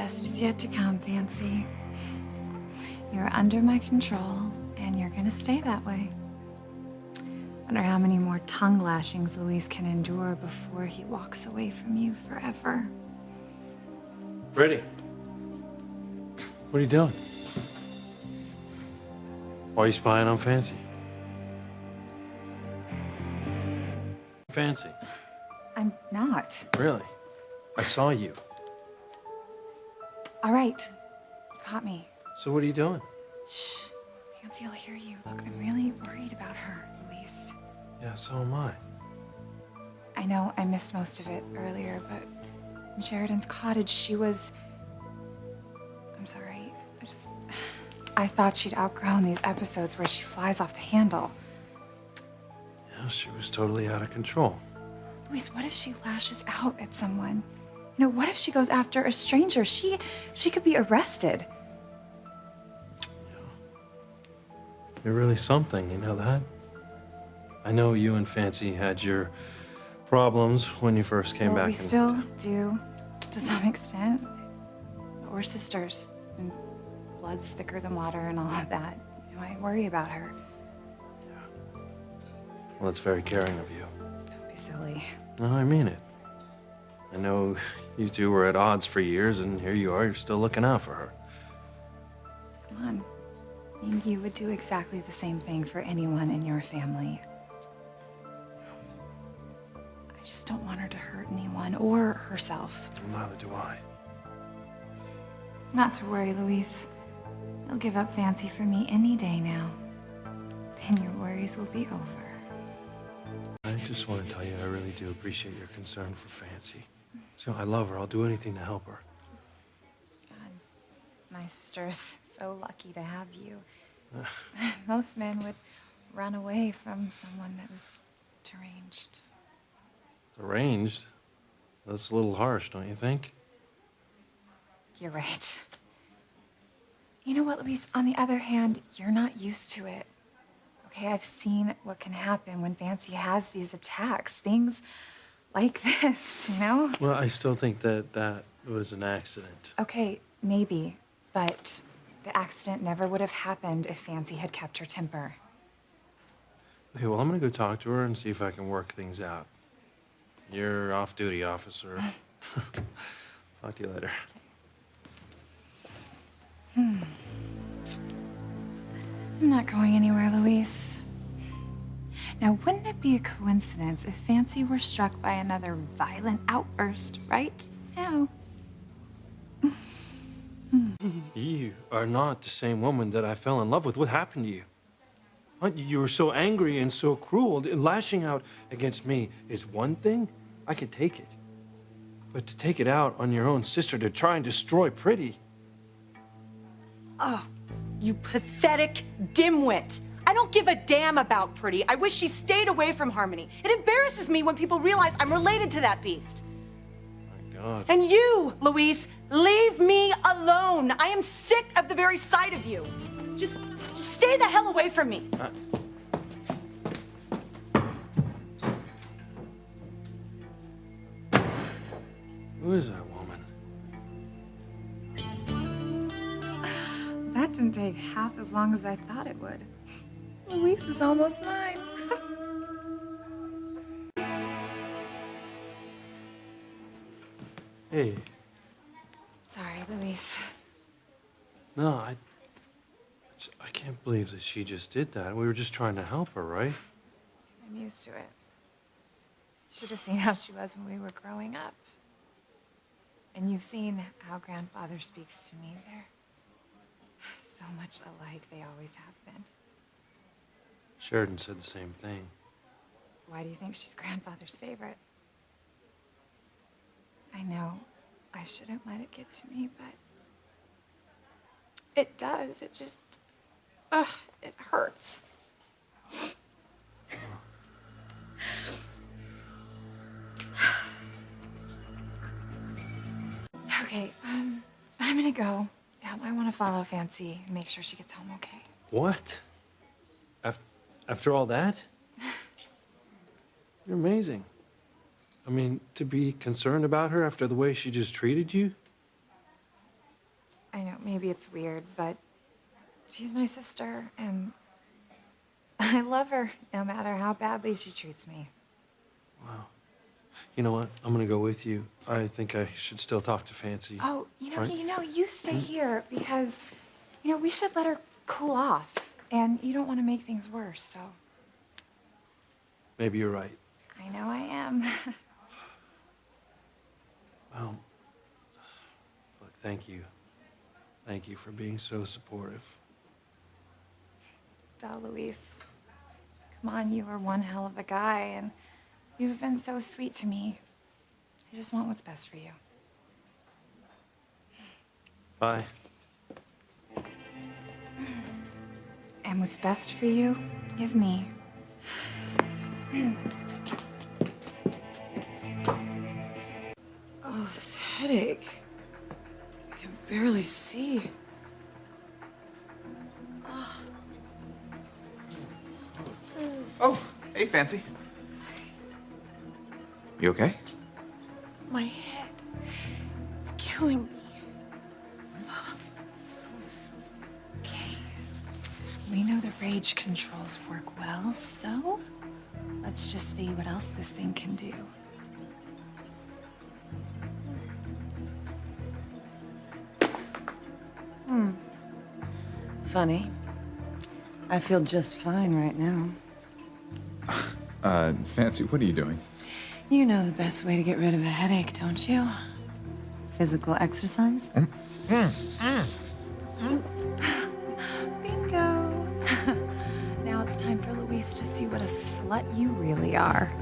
best is yet to come, Fancy. You're under my control, and you're gonna stay that way. Wonder how many more tongue lashings Luis can endure before he walks away from you forever. Ready? What are you doing? Why are you spying on Fancy? Fancy. I'm not. Really? I saw you. All right. You caught me. So what are you doing? Shh. Fancy will hear you. Look, I'm really worried about her, Luis. Yeah, so am I. I know I missed most of it earlier, but in Sheridan's cottage, she was... I'm sorry. I thought she'd outgrown these episodes where she flies off the handle. Yeah, she was totally out of control. Luis, what if she lashes out at someone? You know, what if she goes after a stranger? She could be arrested. You're really something, you know that? I know you and Fancy had your problems when you first came back. We still do, to some extent. But we're sisters, and blood's thicker than water and all of that. You know, I worry about her. Yeah. Well, it's very caring of you. Don't be silly. No, I mean it. I know you two were at odds for years, and here you are, you're still looking out for her. Come on. I mean, you would do exactly the same thing for anyone in your family. I just don't want her to hurt anyone or herself. Well, neither do I. Not to worry, Luis. You'll give up Fancy for me any day now. Then your worries will be over. I just want to tell you I really do appreciate your concern for Fancy. So I love her. I'll do anything to help her. God, my sister's so lucky to have you. Most men would run away from someone that was deranged. Arranged? That's a little harsh, don't you think? You're right. You know what, Luis? On the other hand, you're not used to it. Okay, I've seen what can happen when Fancy has these attacks. Things like this, you know? Well, I still think that was an accident. Okay, maybe, but the accident never would have happened if Fancy had kept her temper. Okay, well, I'm gonna go talk to her and see if I can work things out. You're off duty, officer. Talk to you later. I'm not going anywhere, Luis. Now, wouldn't it be a coincidence if Fancy were struck by another violent outburst right now? You are not the same woman that I fell in love with. What happened to you? You were so angry and so cruel. Lashing out against me is one thing. I could take it. But to take it out on your own sister, to try and destroy Pretty. Oh, you pathetic dimwit. I don't give a damn about Pretty. I wish she stayed away from Harmony. It embarrasses me when people realize I'm related to that beast. My God. And you, Luis, leave me alone. I am sick of the very sight of you. Just stay the hell away from me. Who is that woman? That didn't take half as long as I thought it would. Luis is almost mine. Hey. Sorry, Luis. No, I can't believe that she just did that. We were just trying to help her, right? I'm used to it. Should have seen how she was when we were growing up. And you've seen how grandfather speaks to me. They're so much alike they always have been. Sheridan said the same thing. Why do you think she's grandfather's favorite? I know I shouldn't let it get to me, but it does. It just, it hurts. Okay, I'm gonna go. Yeah, I want to follow Fancy and make sure she gets home okay. What? After all that? You're amazing. I mean, to be concerned about her after the way she just treated you? I know, maybe it's weird, but she's my sister, and I love her no matter how badly she treats me. Wow. You know what? I'm gonna go with you. I think I should still talk to Fancy. Oh, Right. you stay here because, we should let her cool off, and you don't want to make things worse, so. Maybe you're right. I know I am. Well, look, thank you. Thank you for being so supportive. Duh, Luis. Come on, you are one hell of a guy, and you've been so sweet to me. I just want what's best for you. Bye. And what's best for you is me. Oh, this headache. I can barely see. Oh, hey, Fancy. You okay? My head. It's killing me. Okay. We know the rage controls work well, so let's just see what else this thing can do. Funny. I feel just fine right now. Fancy, what are you doing? You know the best way to get rid of a headache, don't you? Physical exercise? Bingo! Now it's time for Luis to see what a slut you really are.